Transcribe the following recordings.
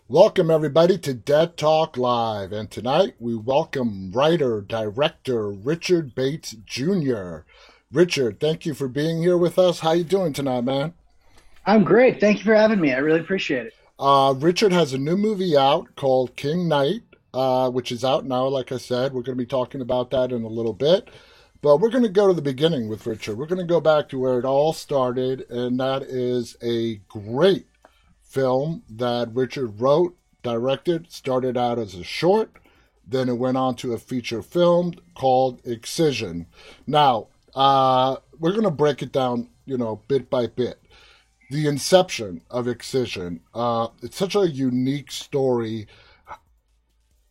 Welcome, everybody, to Dead Talk Live. And tonight we welcome writer, director Richard Bates Jr. Richard, thank you for being here with us. How you doing tonight, man? I'm great. Thank you for having me. I really appreciate it. Richard has a new movie out called King Knight, which is out now, like I said. We're going to be talking about that in a little bit. But we're going to go to the beginning with Richard. We're going to go back to where it all started, and that is a great film that Richard wrote, directed, started out as a short, then it went on to a feature film called Excision. Now, we're going to break it down, bit by bit. The inception of Excision, it's such a unique story.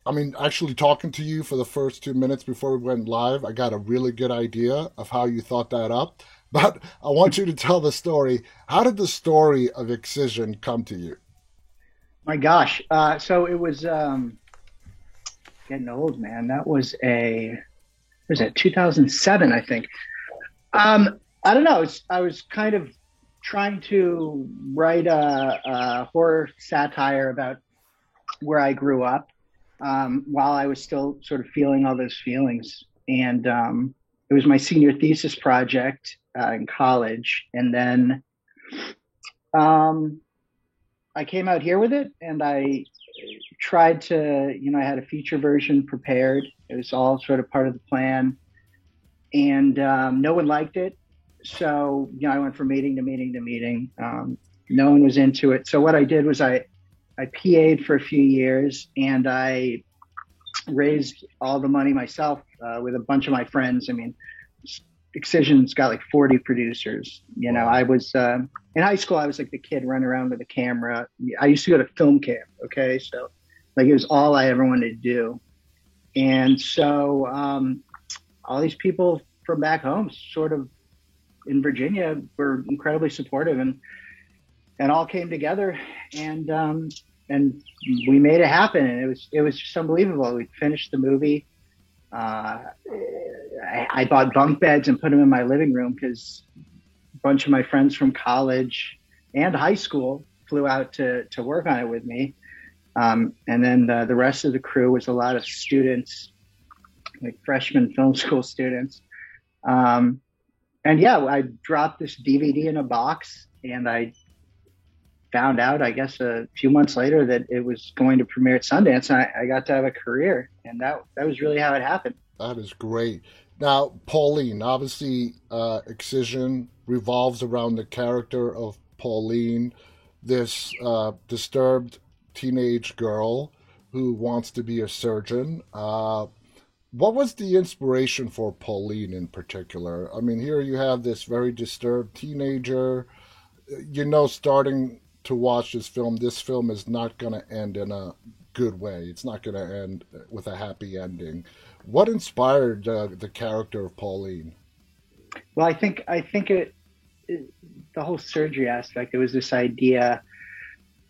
I mean, actually talking to you for the first 2 minutes before we went live, I got a really good idea of how you thought that up. But I want you to tell the story. How did the story of Excision come to you? My gosh. So it was getting old, man. That was it 2007, I think. I don't know. I was kind of trying to write a horror satire about where I grew up while I was still sort of feeling all those feelings. And it was my senior thesis project in college. And then um, I came out here with it and I tried to, I had a feature version prepared. It was all sort of part of the plan. And no one liked it. So, I went from meeting to meeting to meeting. No one was into it. So what I did was I PA'd for a few years and I raised all the money myself with a bunch of my friends. I mean, Excision's got like 40 producers. Wow. I was in high school. I was like the kid running around with a camera. I used to go to film camp. Okay, so like it was all I ever wanted to do. And so all these people from back home, sort of in Virginia, were incredibly supportive and all came together and we made it happen. And it was just unbelievable. We finished the movie. I bought bunk beds and put them in my living room because a bunch of my friends from college and high school flew out to work on it with me. And then the rest of the crew was a lot of students, like freshman film school students. Um, and yeah, I dropped this DVD in a box and I found out, I guess, a few months later that it was going to premiere at Sundance. And I got to have a career. And that was really how it happened. That is great. Now, Pauline, obviously, Excision revolves around the character of Pauline, this disturbed teenage girl who wants to be a surgeon. What was the inspiration for Pauline in particular? I mean, here you have this very disturbed teenager. Starting to watch this film is not going to end in a good way. It's not going to end with a happy ending. What inspired the character of Pauline? Well, I think the whole surgery aspect, it was this idea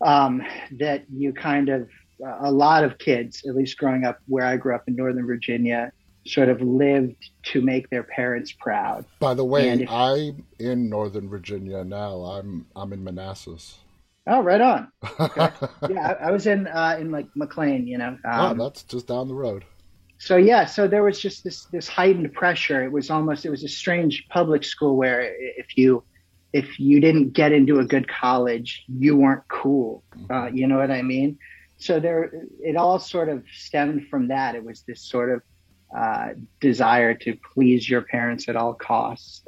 that you kind of, a lot of kids, at least growing up where I grew up in Northern Virginia, sort of lived to make their parents proud. By the And way, if, I'm in Northern Virginia now. I'm in Manassas. oh, right on. Okay. Yeah, I was in like McLean. Oh, that's just down the road. So yeah, so there was just this heightened pressure. It was a strange public school where if you didn't get into a good college, you weren't cool. Hmm. You know what I mean? So it all sort of stemmed from that. It was this sort of desire to please your parents at all costs,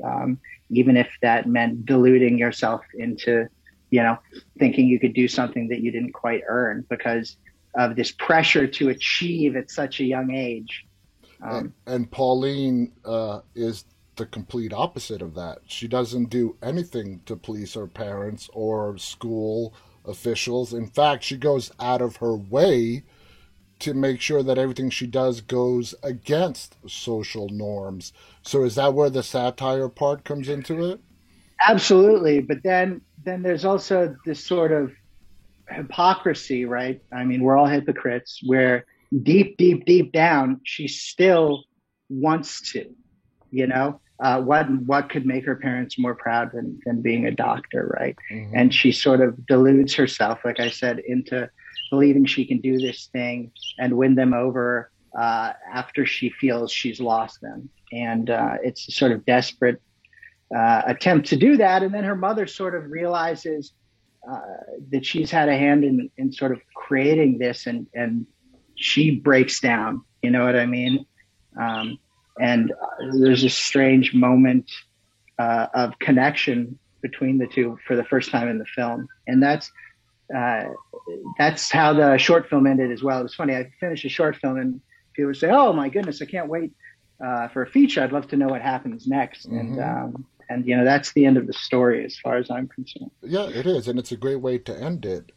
even if that meant deluding yourself into, you know, thinking you could do something that you didn't quite earn because of this pressure to achieve at such a young age. Um, And Pauline is the complete opposite of that. She doesn't do anything to please her parents or school officials. In fact, she goes out of her way to make sure that everything she does goes against social norms. So is that where the satire part comes into it? Absolutely, but then there's also this sort of hypocrisy, right? I mean, we're all hypocrites. Where deep, deep, deep down, she still wants to, what could make her parents more proud than being a doctor, right? Hmm. And she sort of deludes herself, like I said, into believing she can do this thing and win them over after she feels she's lost them. And it's a sort of desperate attempt to do that. And then her mother sort of realizes that she's had a hand in sort of creating this, and she breaks down. You know what I mean? And there's a strange moment of connection between the two for the first time in the film, and that's how the short film ended as well. It was funny. I finished a short film, and people would say, "Oh my goodness, I can't wait for a feature. I'd love to know what happens next." Mm-hmm. And that's the end of the story as far as I'm concerned. Yeah, it is, and it's a great way to end it.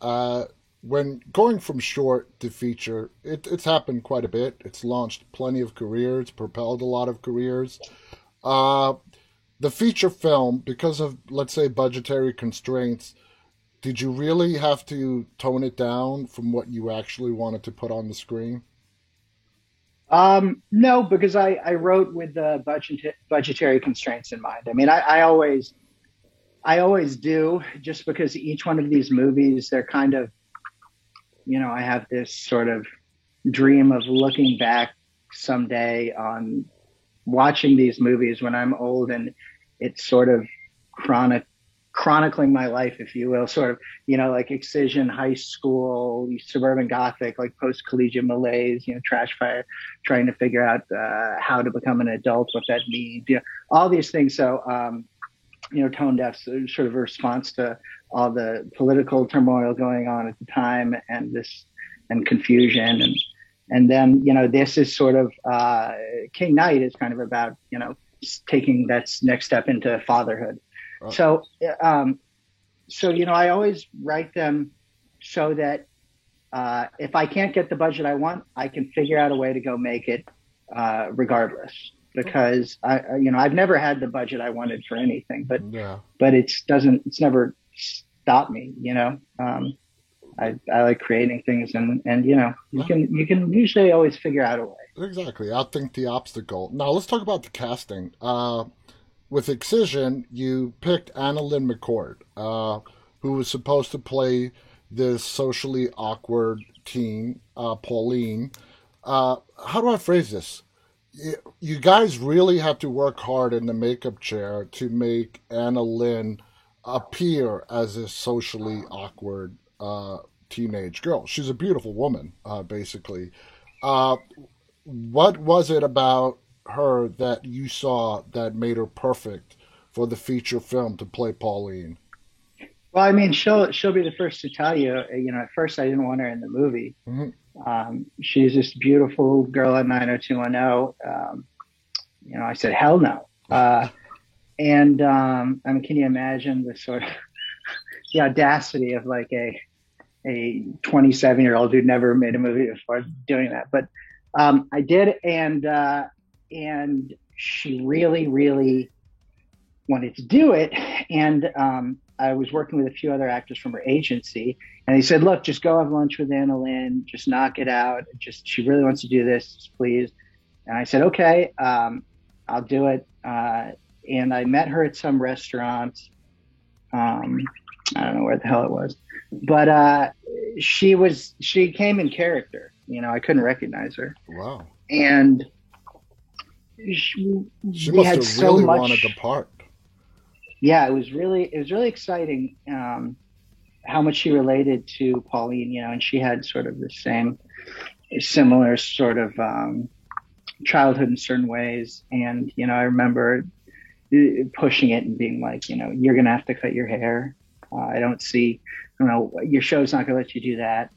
When going from short to feature, it's happened quite a bit. It's launched plenty of careers, propelled a lot of careers. Uh, the feature film, because of, let's say, budgetary constraints, did you really have to tone it down from what you actually wanted to put on the screen? No, because I wrote with the budgetary constraints in mind. I mean, I always do, just because each one of these movies, they're kind of, I have this sort of dream of looking back someday on watching these movies when I'm old, and it's sort of chronicling my life, if you will, sort of, like Excision, high school, suburban gothic, like post-collegiate malaise, trash fire, trying to figure out how to become an adult, what that means, all these things. So, Tone Deaf, sort of a response to all the political turmoil going on at the time, and confusion, and then this is sort of King Knight is kind of about taking that next step into fatherhood. So, I always write them so that if I can't get the budget I want, I can figure out a way to go make it regardless. Because I've never had the budget I wanted for anything, but Yeah. it's never stopped me. I like creating things, and you can usually always figure out a way. Exactly. Outthink the obstacle. Now let's talk about the casting. With Excision, you picked Anna Lynn McCord, who was supposed to play this socially awkward teen, Pauline. How do I phrase this? You guys really have to work hard in the makeup chair to make Anna Lynn appear as a socially awkward teenage girl. She's a beautiful woman, basically. Uh, what was it about her that you saw that made her perfect for the feature film to play Pauline? Well, I mean, she'll be the first to tell you. At first I didn't want her in the movie. Mm-hmm. She's this beautiful girl at 90210. I said, hell no. And I mean, can you imagine the sort of the audacity of like a 27-year-old who'd never made a movie before doing that? But I did, and she really, really wanted to do it. And I was working with a few other actors from her agency, and they said, look, just go have lunch with Anna Lynn, just knock it out. She really wants to do this, please. And I said, okay, I'll do it. And I met her at some restaurant. I don't know where the hell it was, but she came in character. I couldn't recognize her. Wow. And She we must had have so really much. wanted the part. Yeah, it was really exciting how much she related to Pauline, and she had sort of the similar sort of childhood in certain ways. And I remember pushing it and being like, you're gonna have to cut your hair. I don't know, your show's not gonna let you do that.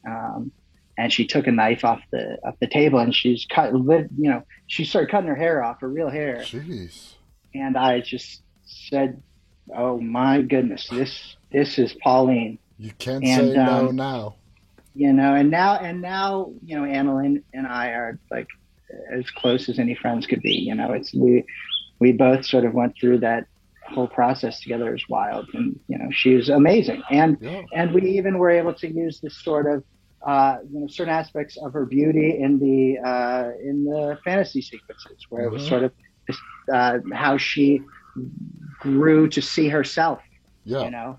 And she took a knife off the table, and she started cutting her hair off, her real hair. Jeez. And I just said, oh my goodness, this is Pauline. You can't And, say no now. And now, Anna Lynn and I are like as close as any friends could be. We both sort of went through that whole process together. It was wild, and she was amazing. And Yeah. and we even were able to use this sort of certain aspects of her beauty in the fantasy sequences, where it was sort of how she grew to see herself. Yeah.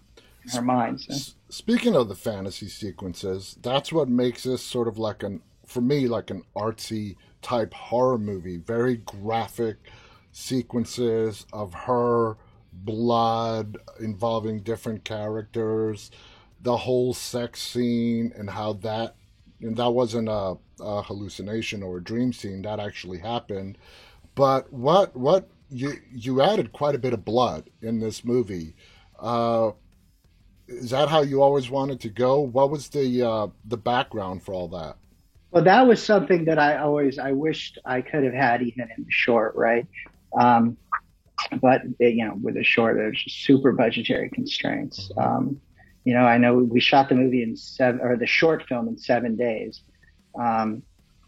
her mind. So. Speaking of the fantasy sequences, that's what makes this sort of like for me, like an artsy type horror movie. Very graphic sequences of her blood involving different characters, the whole sex scene, and how and that wasn't a hallucination or a dream scene, that actually happened. But what you added quite a bit of blood in this movie. Uh, is that how you always wanted to go? What was the background for all that? Well, that was something that I wished I could have had even in the short, right? Um, but with the short, there's just super budgetary constraints. Mm-hmm. I know we shot the movie or the short film in 7 days.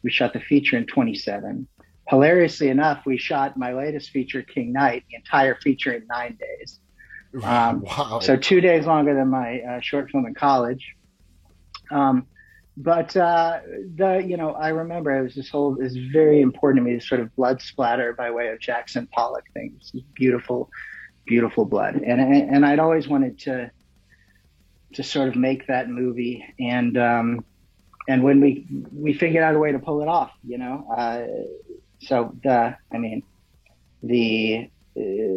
We shot the feature in 27. Hilariously enough, we shot my latest feature, King Knight, the entire feature in 9 days. Wow. So 2 days longer than my short film in college. But I remember it was very important to me, this sort of blood splatter by way of Jackson Pollock thing. This is beautiful, beautiful blood. And I'd always wanted to sort of make that movie. And when we figured out a way to pull it off, the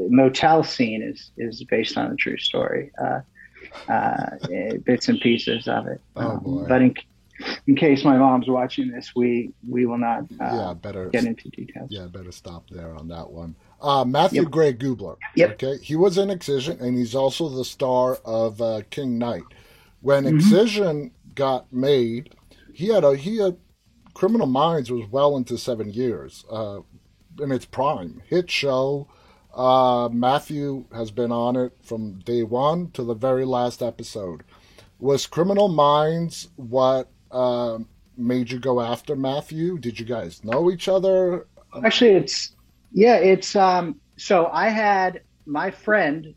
motel scene is based on a true story, bits and pieces of it. Oh boy. But in case my mom's watching this, we will not better get into details. Yeah, better stop there on that one. Matthew Yep. Gray Gubler. Yep. Okay, he was in Excision, and he's also the star of King Knight. When Mm-hmm. Excision got made, he had Criminal Minds was well into 7 years in its prime hit show. Matthew has been on it from day one to the very last episode. Was Criminal Minds what made you go after Matthew? Did you guys know each other? Actually, it's so I had my friend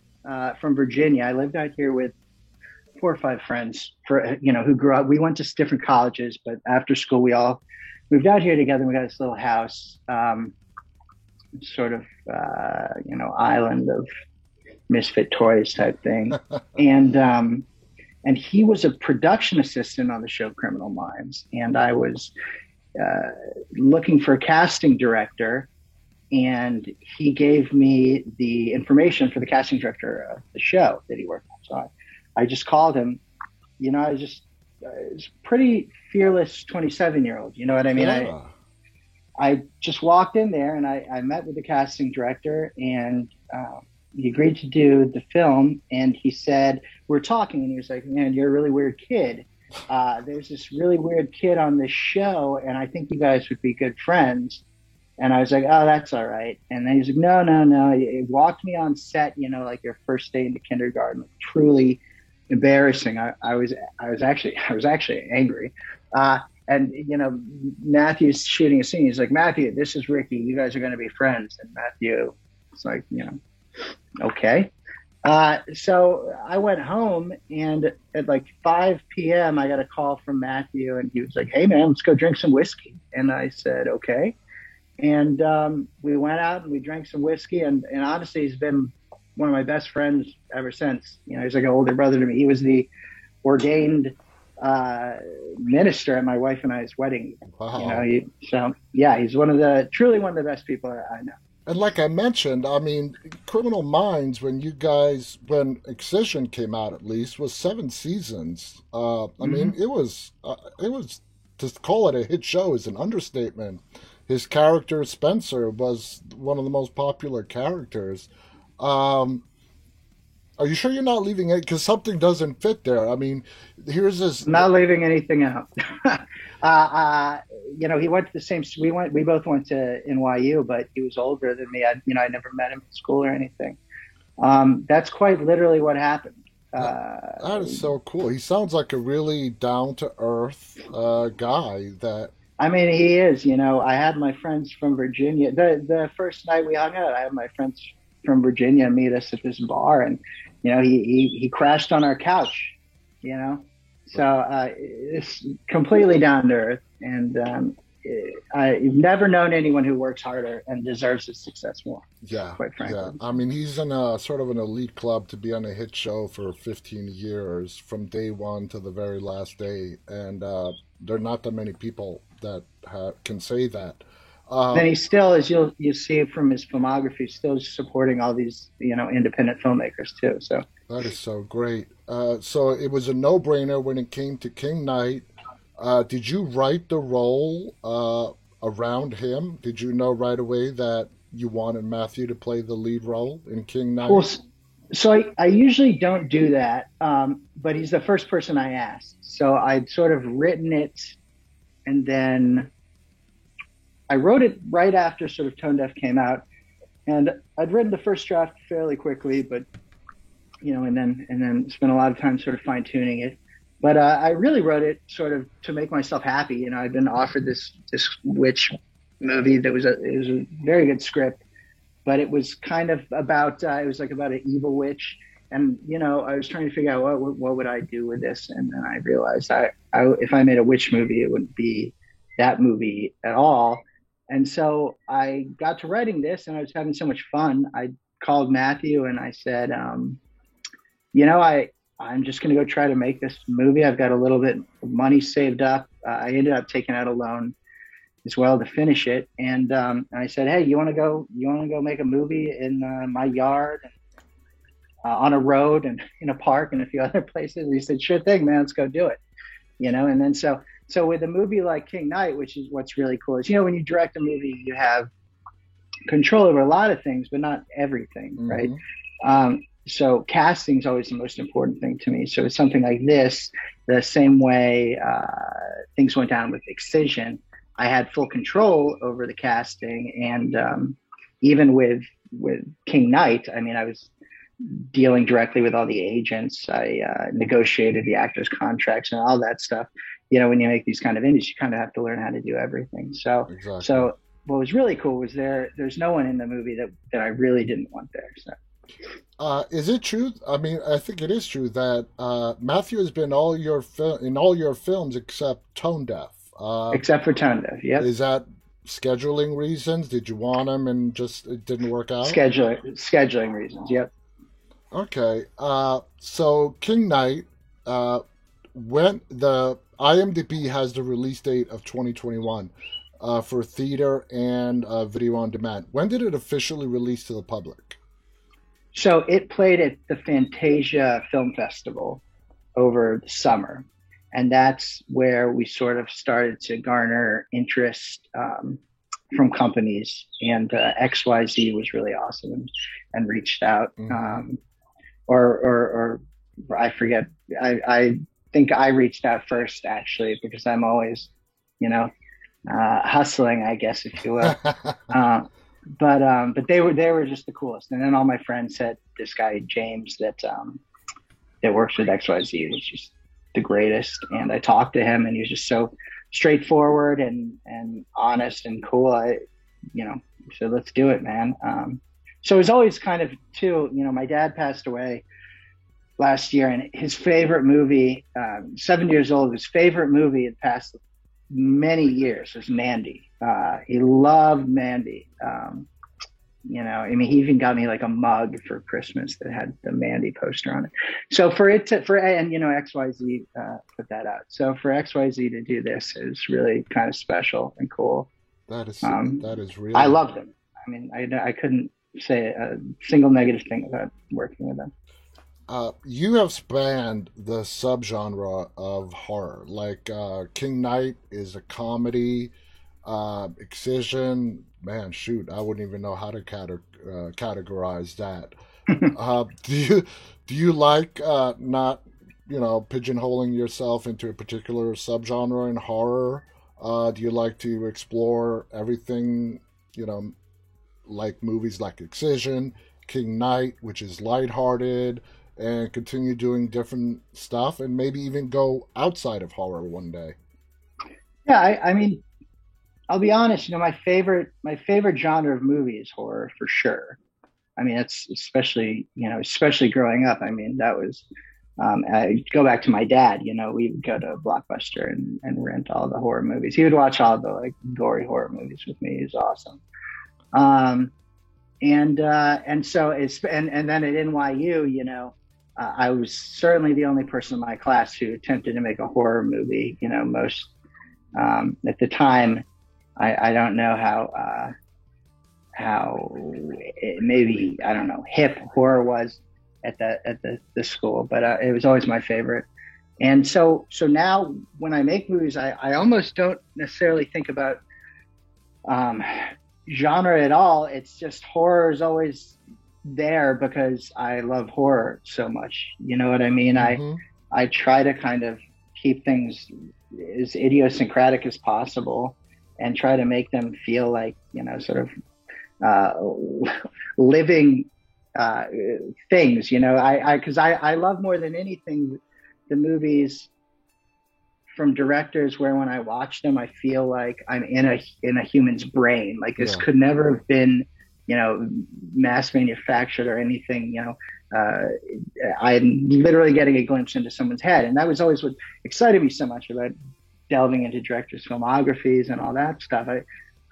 from Virginia. I lived out here with 4 or 5 friends who grew up. We went to different colleges, but after school we all moved out here together. And we got this little house, sort of island of misfit toys type thing. And he was a production assistant on the show Criminal Minds, and I was looking for a casting director, and he gave me the information for the casting director of the show that he worked on. So I just called him. I was pretty fearless 27-year-old. You know what I mean? Yeah. I just walked in there, and I met with the casting director, and he agreed to do the film. And he said, we're talking, and he was like, man, you're a really weird kid. There's this really weird kid on this show, and I think you guys would be good friends. And I was like, oh, that's all right. And then he's like, no. He walked me on set, like your first day into kindergarten. Like, truly embarrassing. I was actually angry. And Matthew's shooting a scene. He's like, Matthew, this is Ricky. You guys are going to be friends. And Matthew was like, okay. So I went home, and at like 5 p.m. I got a call from Matthew, and he was like, hey man, let's go drink some whiskey. And I said, okay. And we went out and we drank some whiskey, and honestly, he's been one of my best friends ever since. He's like an older brother to me. He was the ordained minister at my wife and I's wedding. Wow. He's truly one of the best people I know. And like I mentioned, I mean, Criminal Minds, when Excision came out, at least, was 7 seasons. I mean, it was to call it a hit show is an understatement. His character Spencer was one of the most popular characters. Are you sure you're not leaving it? Because something doesn't fit there. I mean, here's this. I'm not leaving anything out. He went to the same. We both went to NYU, but he was older than me. I never met him at school or anything. That's quite literally what happened. That is so cool. He sounds like a really down to earth guy. I mean, he is. I had my friends from Virginia. The first night we hung out, I had my friends from Virginia meet us at this bar, and he crashed on our couch. So it's completely down to earth, and I've never known anyone who works harder and deserves his success more, Yeah, quite yeah. frankly. I mean, he's in a sort of an elite club to be on a hit show for 15 years from day one to the very last day, and there are not that many people that can say that. Then Um, he still, as you see from his filmography, still supporting all these independent filmmakers too. So that is so great. So it was a no-brainer when it came to King Knight. Did you write the role around him? Did you know right away that you wanted Matthew to play the lead role in King well, Knight? so I usually don't do that, but he's the first person I asked. So I'd sort of written it, and then I wrote it right after sort of Tone Deaf came out, and I'd written the first draft fairly quickly, but and then spent a lot of time sort of fine tuning it. But I really wrote it sort of to make myself happy. I'd been offered this witch movie that it was a very good script, but it was kind of about it was like about an evil witch, and I was trying to figure out what would I do with this, and then I realized if I made a witch movie, it wouldn't be that movie at all. And so I got to writing this, and I was having so much fun. I called Matthew and I said, I'm just going to go try to make this movie. I've got a little bit of money saved up. I ended up taking out a loan as well to finish it. And I said, hey, you want to go make a movie in my yard, on a road and in a park and a few other places? And he said, sure thing, man, let's go do it. And then so with a movie like King Knight, which is what's really cool is, when you direct a movie, you have control over a lot of things, but not everything, right? Hmm. So casting is always the most important thing to me. So it's something like this, the same way things went down with Excision, I had full control over the casting, and even with King Knight, I mean, I was dealing directly with all the agents. I negotiated the actors' contracts and all that stuff. When you make these kind of indies, you kind of have to learn how to do everything. So Exactly. so what was really cool was there's no one in the movie that I really didn't want there. So Is it true? I mean, I think it is true that Matthew has been in all your films except Tone Deaf. except for Tone Deaf, yep. Is that scheduling reasons? Did you want him and just it didn't work out? Scheduling reasons, yep. Okay. So King Knight, when the IMDb has the release date of 2021 for theater and video on demand. When did it officially release to the public? So it played at the Fantasia Film Festival over the summer. And that's where we sort of started to garner interest from companies. And XYZ was really awesome and reached out. Hmm. Or I forget. I think I reached out first, actually, because I'm always, hustling, I guess, if you will. Uh, but they were just the coolest. And then all my friends said this guy James that works with XYZ was just the greatest. And I talked to him, and he was just so straightforward and honest and cool. So let's do it, man. So it was always kind of too. My dad passed away last year, and his favorite movie, 7 years old, his favorite movie had passed many years was Mandy. He loved Mandy. I mean, he even got me like a mug for Christmas that had the Mandy poster on it. So XYZ put that out. So for XYZ to do this is really kind of special and cool. That is that is I really. loved him. I mean, I couldn't say a single negative thing about working with him. You have spanned the subgenre of horror. Like King Knight is a comedy. Excision, man, shoot, I wouldn't even know how to categorize that. Do you like not pigeonholing yourself into a particular subgenre in horror? Do you like to explore everything? You know, like movies like Excision, King Knight, which is lighthearted, and continue doing different stuff, and maybe even go outside of horror one day. Yeah, I mean, I'll be honest. My favorite genre of movie is horror for sure. I mean, it's especially growing up. I mean, that was I go back to my dad. We would go to Blockbuster and rent all the horror movies. He would watch all the like gory horror movies with me. He's awesome. Um, and so and then at NYU, I was certainly the only person in my class who attempted to make a horror movie. Most at the time, I don't know how maybe I don't know hip horror was at the school, but it was always my favorite. And so now when I make movies, I almost don't necessarily think about um, genre at all. It's just horror is always there because I love horror so much. You know what I mean? Hmm. I try to kind of keep things as idiosyncratic as possible and try to make them feel like, sort of living uh, things. Because I love more than anything the movies from directors where when I watch them, I feel like I'm in a human's brain. Like this Yeah. could never have been, you know, mass manufactured or anything. I'm literally getting a glimpse into someone's head, and that was always what excited me so much about delving into directors' filmographies and all that stuff.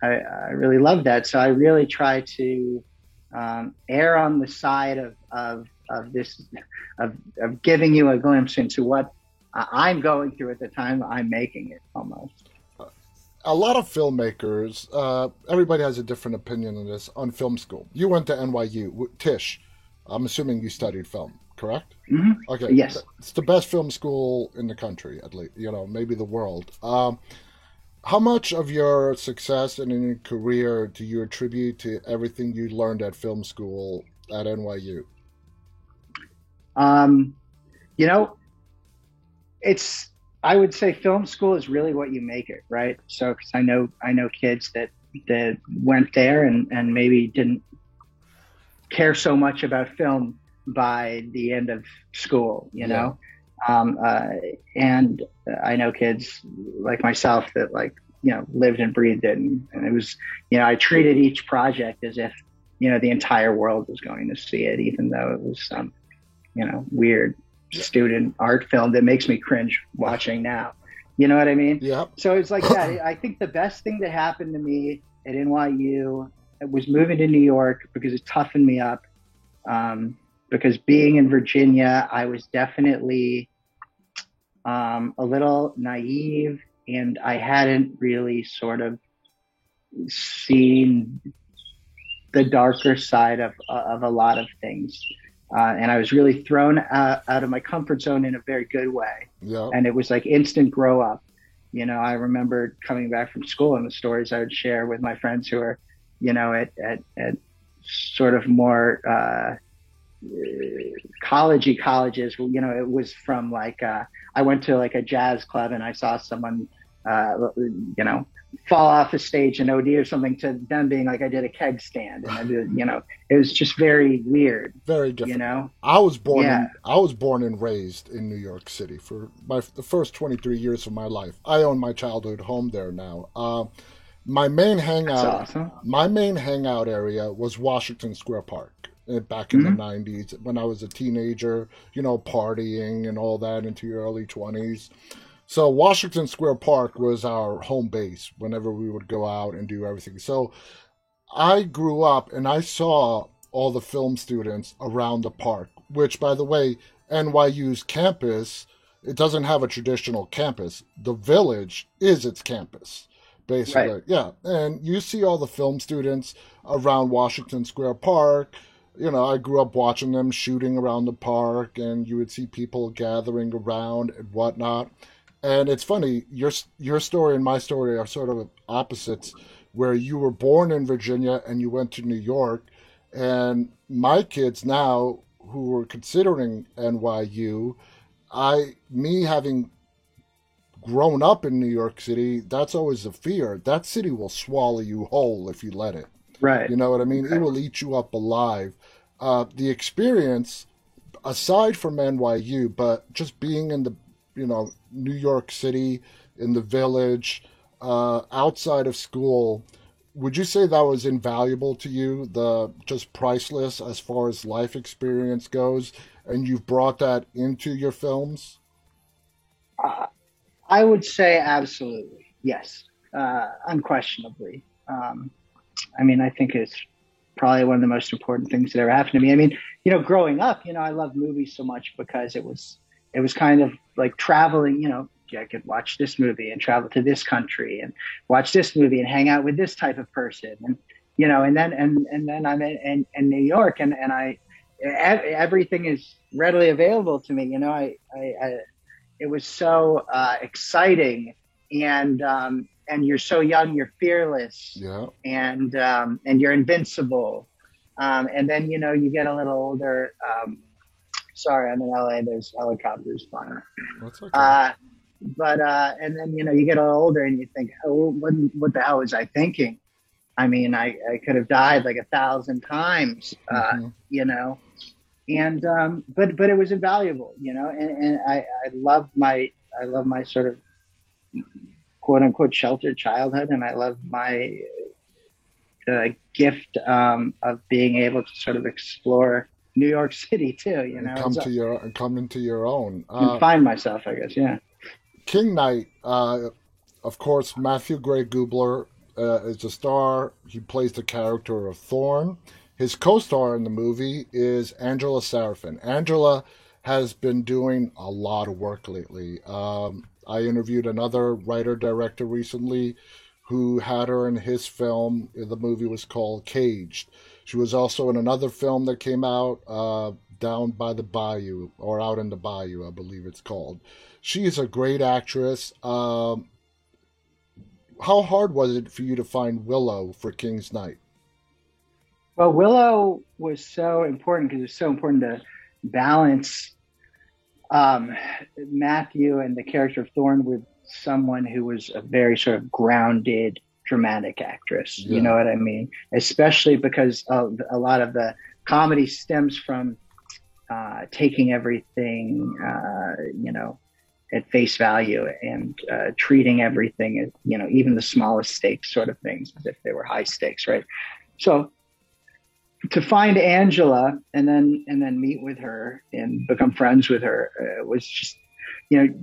I really love that, so I really try to err on the side of this of giving you a glimpse into what I'm going through at the time I'm making it almost. A lot of filmmakers, everybody has a different opinion on this on film school. You went to NYU. Tish, I'm assuming you studied film, correct? Hmm. Okay, Yes. it's the best film school in the country, at least, maybe the world. How much of your success and in your career do you attribute to everything you learned at film school at NYU? Um, you know, it's I would say film school is really what you make it, right? So, because I know kids that went there and maybe didn't care so much about film by the end of school, Yeah, um, uh, and I know kids like myself that like lived and breathed it, and it was I treated each project as if the entire world was going to see it, even though it was some weird yeah, student art film that makes me cringe watching now. You know what I mean? yeah. So it's like that. I think the best thing that happened to me at NYU was moving to New York because it toughened me up. Because being in Virginia, I was definitely a little naive, and I hadn't really sort of seen the darker side of a lot of things. And I was really thrown out of my comfort zone in a very good way. Yeah. And it was like instant grow up. I remember coming back from school and the stories I would share with my friends who are, at sort of more collegey colleges. It was from like I went to like a jazz club and I saw someone, you know, fall off the stage and OD or something to them being like I did a keg stand and I did, it was just very weird, Very you different. know? I Yeah. was born and raised in New York City for the first 23 years of my life. I own my childhood home there now. My main That's hangout awesome. my main hangout area was Washington Square Park back in the Hmm. 90s when I was a teenager, partying and all that into your early 20s. So Washington Square Park was our home base whenever we would go out and do everything. So I grew up and I saw all the film students around the park, which, by the way, NYU's campus, it doesn't have a traditional campus. The village is its campus, Right. basically. Yeah. And you see all the film students around Washington Square Park. I grew up watching them shooting around the park, and you would see people gathering around and whatnot. And it's funny, your story and my story are sort of opposites, where you were born in Virginia and you went to New York, and my kids now who were considering NYU, me having grown up in New York City, that's always a fear. That city will swallow you whole if you let it. Right. You know what I mean? It Right. will eat you up alive. The experience, aside from NYU, but just being in the, New York City, in the village, outside of school, would you say that was invaluable to you, the just priceless as far as life experience goes, and you've brought that into your films? Uh, I would say absolutely yes, unquestionably. I mean, I think it's probably one of the most important things that ever happened to me. I mean, growing up, I loved movies so much because it was kind of like traveling. Yeah, I could watch this movie and travel to this country and watch this movie and hang out with this type of person, and then I'm in New York, and everything is readily available to me. I it was so exciting, and you're so young, you're fearless, Yeah, and you're invincible. And then you get a little older. Sorry, I'm in LA. There's helicopters flying. that's okay. Uh, but and then you get a little older and you think, oh, what the hell was I thinking? I mean, I could have died like 1,000 times, Hmm. but it was invaluable, and I love my sort of quote unquote sheltered childhood, and I love my gift of being able to sort of explore New York City too, And come into your own. and find myself, I guess. Yeah. King Knight, of course, Matthew Gray Gubler is the star. He plays the character of Thorn. His co-star in the movie is Angela Sarafin. Angela has been doing a lot of work lately. I interviewed another writer director recently who had her in his film. The movie was called Caged. She was also in another film that came out, Down by the Bayou, or Out in the Bayou, I believe it's called. She is a great actress. How hard was it for you to find Willow for King's Knight? Well, Willow was so important because it's so important to balance um, Matthew and the character of Thorn with someone who was a very sort of grounded, dramatic actress. You Yeah, know what I mean? Especially because a lot of the comedy stems from taking everything, at face value, and treating everything at, even the smallest stakes sort of things as if they were high stakes, right? So to find Angela and then meet with her and become friends with her was just, you know,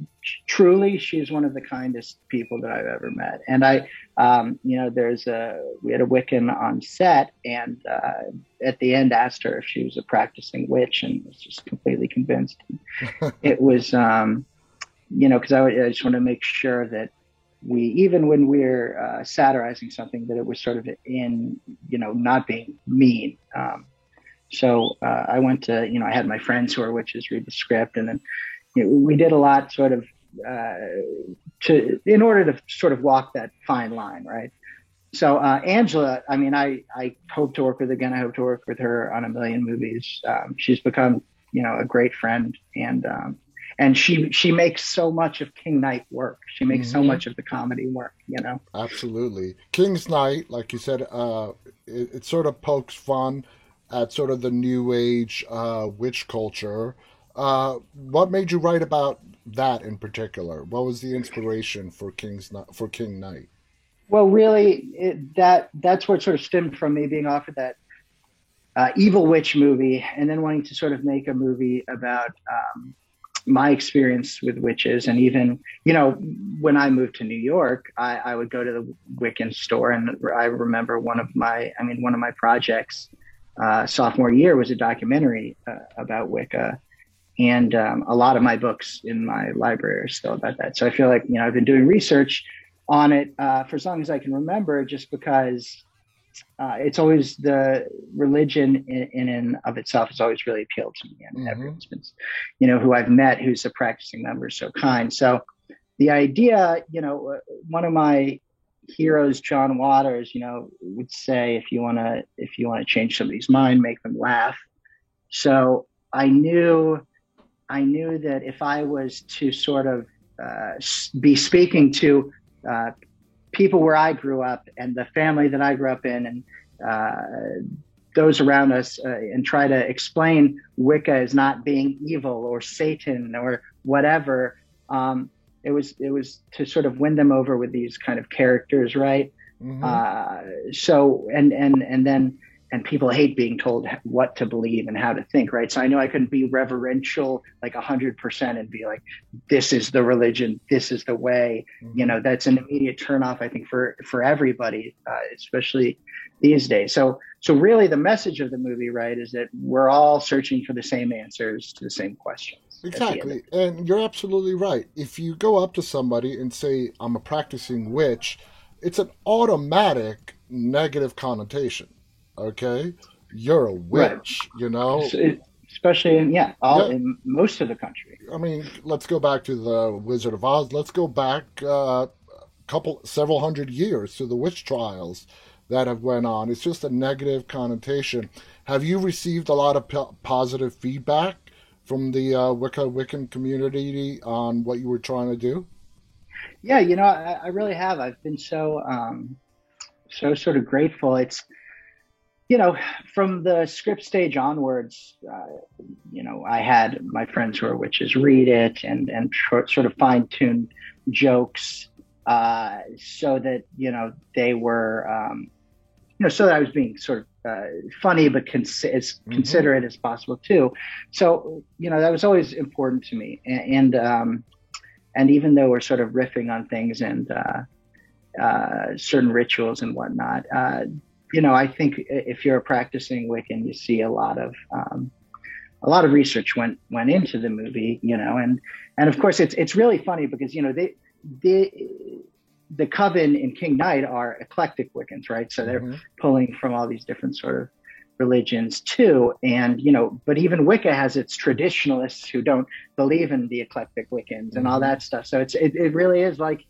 truly, she's one of the kindest people that I've ever met. And we had a Wiccan on set, and at the end asked her if she was a practicing witch, and was just completely convinced. It was, because I just want to make sure that even when we're satirizing something, that it was sort of in, not being mean. So I went to, I had my friends who are witches read the script, and then we did a lot sort of in order to sort of walk that fine line, right? So Angela, I mean, I hope to work with again. I hope to work with her on a million movies. She's become, a great friend, and she makes so much of King Knight work. She makes so Hmm. much of the comedy work. Absolutely. King's Knight, like you said, it sort of pokes fun at sort of the new age witch culture. What made you write about that in particular? What was the inspiration for for King Knight? Well, really, that's what sort of stemmed from me being offered that Evil Witch movie, and then wanting to sort of make a movie about my experience with witches. And even, when I moved to New York, I would go to the Wiccan store, and I remember one of my projects sophomore year was a documentary about Wicca. And a lot of my books in my library are still about that. So I feel like, I've been doing research on it for as long as I can remember, just because it's always the religion in and of itself has always really appealed to me. And Hmm. everyone's been, who I've met who's a practicing member is so kind. So the idea, one of my heroes, John Waters, would say, if you want to change somebody's mind, make them laugh. So I knew that if I was to sort of be speaking to uh, people where I grew up and the family that I grew up in, and those around us, and try to explain Wicca as not being evil or Satan or whatever. It was to sort of win them over with these kind of characters, right? Hmm. Uh, so and then and people hate being told what to believe and how to think, right? So I know I couldn't be reverential like 100% and be like, this is the religion, this is the way. You Hmm. know, that's an immediate turnoff, I think, for everybody, especially these days. So really, the message of the movie, right, is that we're all searching for the same answers to the same questions at the end of Exactly. And you're absolutely right. If you go up to somebody and say, I'm a practicing witch, it's an automatic negative connotation. Okay? You're a right. witch, you know? So especially in all Yeah. in most of the country. I mean, let's go back to the Wizard of Oz. Let's go back several hundred years to the witch trials that have went on. It's just a negative connotation. Have you received a lot of positive feedback from the Wiccan community on what you were trying to do? Yeah, I really have. I've been so sort of grateful. It's from the script stage onwards. I had my friends who are witches read it and sort of fine tune jokes, so that they were so that I was being sort of funny, but as Hmm. considerate as possible too. So that was always important to me, and even though we're sort of riffing on things and certain rituals and whatnot, I think if you're a practicing Wiccan, you see a lot of research went into the movie, and of course it's really funny because the coven in King Knight are eclectic Wiccans, right? So they're Hmm. pulling from all these different sort of religions too, and but even Wicca has its traditionalists who don't believe in the eclectic Wiccans and all Hmm. that stuff. So it really is like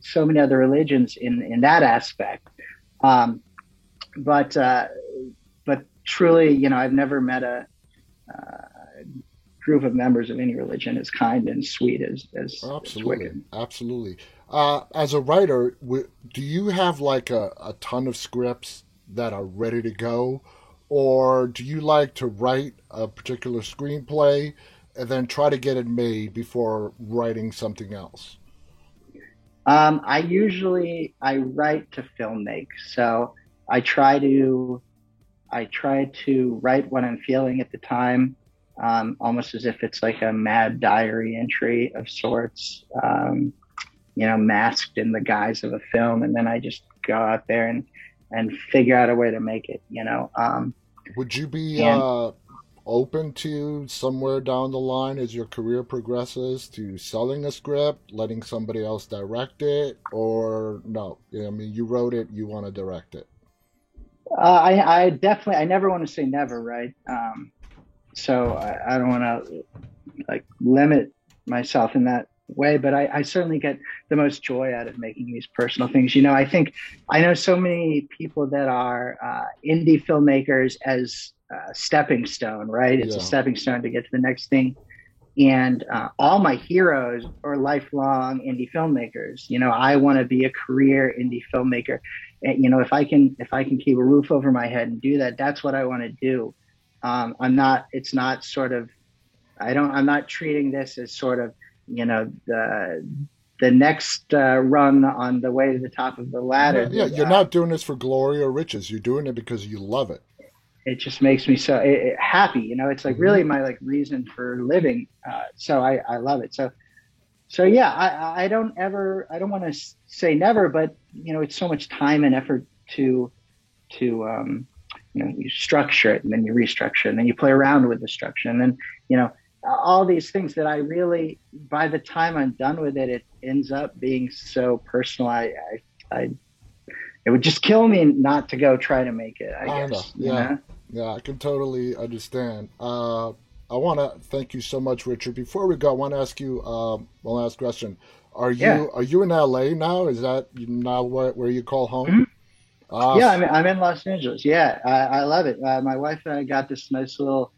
so many other religions in that aspect. Um, but but truly, I've never met a group of members of any religion as kind and sweet as Absolutely, Wiccan. absolutely. As a writer, do you have like a ton of scripts that are ready to go, or do you like to write a particular screenplay and then try to get it made before writing something else? I write to film make, so I try to I try to write what I'm feeling at the time, almost as if it's like a mad diary entry of sorts, masked in the guise of a film, and then I just go out there and figure out a way to make it. Would you be And open to somewhere down the line as your career progresses to selling a script, letting somebody else direct it, or no? I mean, you wrote it, you want to direct it. I definitely I never want to say never, right? So I don't want to like limit myself in that way, but I certainly get the most joy out of making these personal things. I think I know so many people that are indie filmmakers as a stepping stone, right? It's a Yeah. stepping stone to get to the next thing. And all my heroes are lifelong indie filmmakers. I want to be a career indie filmmaker. And, if I can keep a roof over my head and do that, that's what I want to do. I'm not. It's not sort of I'm not treating this as sort of, the next rung on the way to the top of the ladder. No, yeah, That you're not doing this for glory or riches. You're doing it because you love it. it just makes me so happy. It's like Hmm. really my like reason for living. So I love it. So yeah, I don't want to say never, but it's so much time and effort to you structure it and then you restructure it and then you play around with the structure and then you know all these things that I really, by the time I'm done with it, it ends up being so personal. I it would just kill me not to go try to make it, I I know. guess, Yeah, yeah, I can totally understand. I want to thank you so much, Richard. Before we go, I want to ask you one last question. Are Yeah. you in LA now? Is that now where you call home? Mhm. Uh, Yeah, s- I'm in Los Angeles. Yeah, I love it. My wife and I got this nice little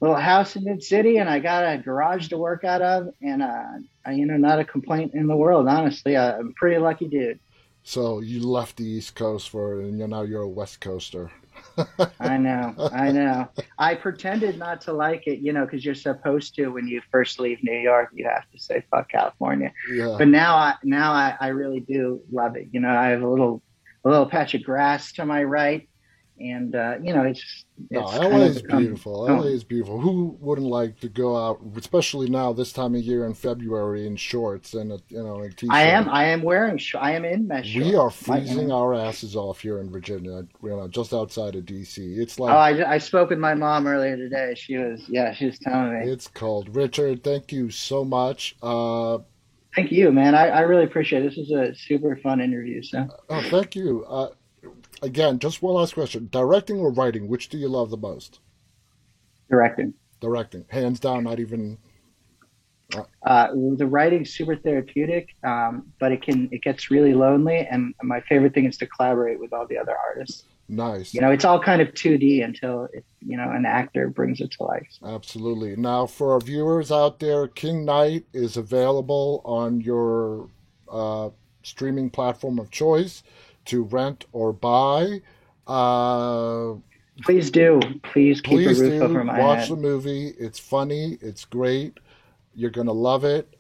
house in mid city, and I got a garage to work out of, and not a complaint in the world. Honestly, I'm a pretty lucky dude. so you left the East Coast and now you're a West Coaster. I know, I know. I pretended not to like it, because you're supposed to when you first leave New York, you have to say "fuck California." Yeah. But now I really do love it. I have a little patch of grass to my right, and No, it's LA kind of is become beautiful. LA home. is beautiful. Who wouldn't like to go out, especially now this time of year in February, in shorts and a I am t-shirt? I am wearing I am in mesh We are shorts. freezing our asses off here in Virginia, just outside of DC. It's Oh, like I spoke with my mom earlier today. She was telling me. it's cold. Richard, thank you so much. Thank you, man. I really appreciate it. This was a super fun interview. So Oh, thank you. Again, just one last question: directing or writing, which do you love the most? directing. Directing, hands down. Not even The writing's super therapeutic, but it gets really lonely. And my favorite thing is to collaborate with all the other artists. nice. It's all kind of 2D until an actor brings it to life. Absolutely. Now, for our viewers out there, King Knight is available on your uh, streaming platform of choice to rent or buy. Uh, Please do. Please keep a please roof do over my watch the head. movie. It's funny. It's great. You're gonna love it.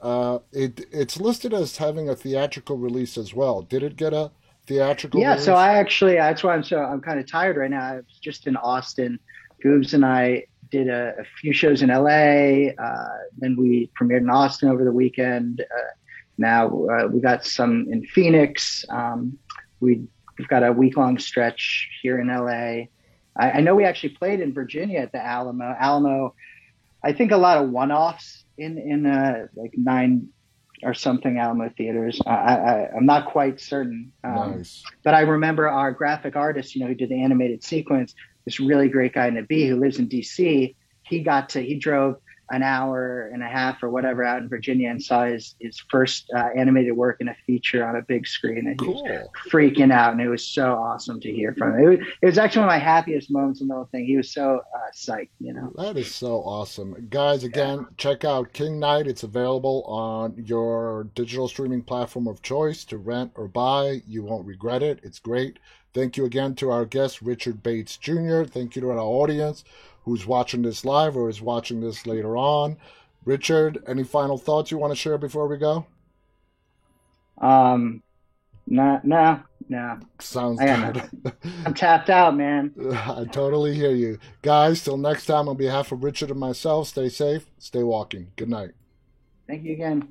It's listed as having a theatrical release as well. Did it get a theatrical Yeah, so release? that's why I'm kind of tired right now. I was just in Austin. Goobs and I did a few shows in LA. Then we premiered in Austin over the weekend. Now we got some in Phoenix. We've got a week long stretch here in LA. I know we actually played in Virginia at the Alamo. Alamo, I think a lot of one offs in like nine or something Alamo theaters. I'm not quite certain, Nice. but I remember our graphic artist, who did the animated sequence. This really great guy Nabi who lives in DC. He drove an hour and a half or whatever out in Virginia and saw his first animated work in a feature on a big screen, and he was Cool. freaking out. And it was so awesome to hear from him. It was actually one of my happiest moments in the whole thing. He was so psyched. That is so awesome. Guys, Yeah. again, check out King Knight. It's available on your digital streaming platform of choice to rent or buy. You won't regret it. It's great. Thank you again to our guest, Richard Bates Jr. Thank you to our audience who's watching this live or is watching this later on. Richard, any final thoughts you want to share before we go? No, no, no. Sounds I got good. nothing. I'm tapped out, man. I totally hear you. Guys, till next time, on behalf of Richard and myself, stay safe, stay walking. Good night. Thank you again.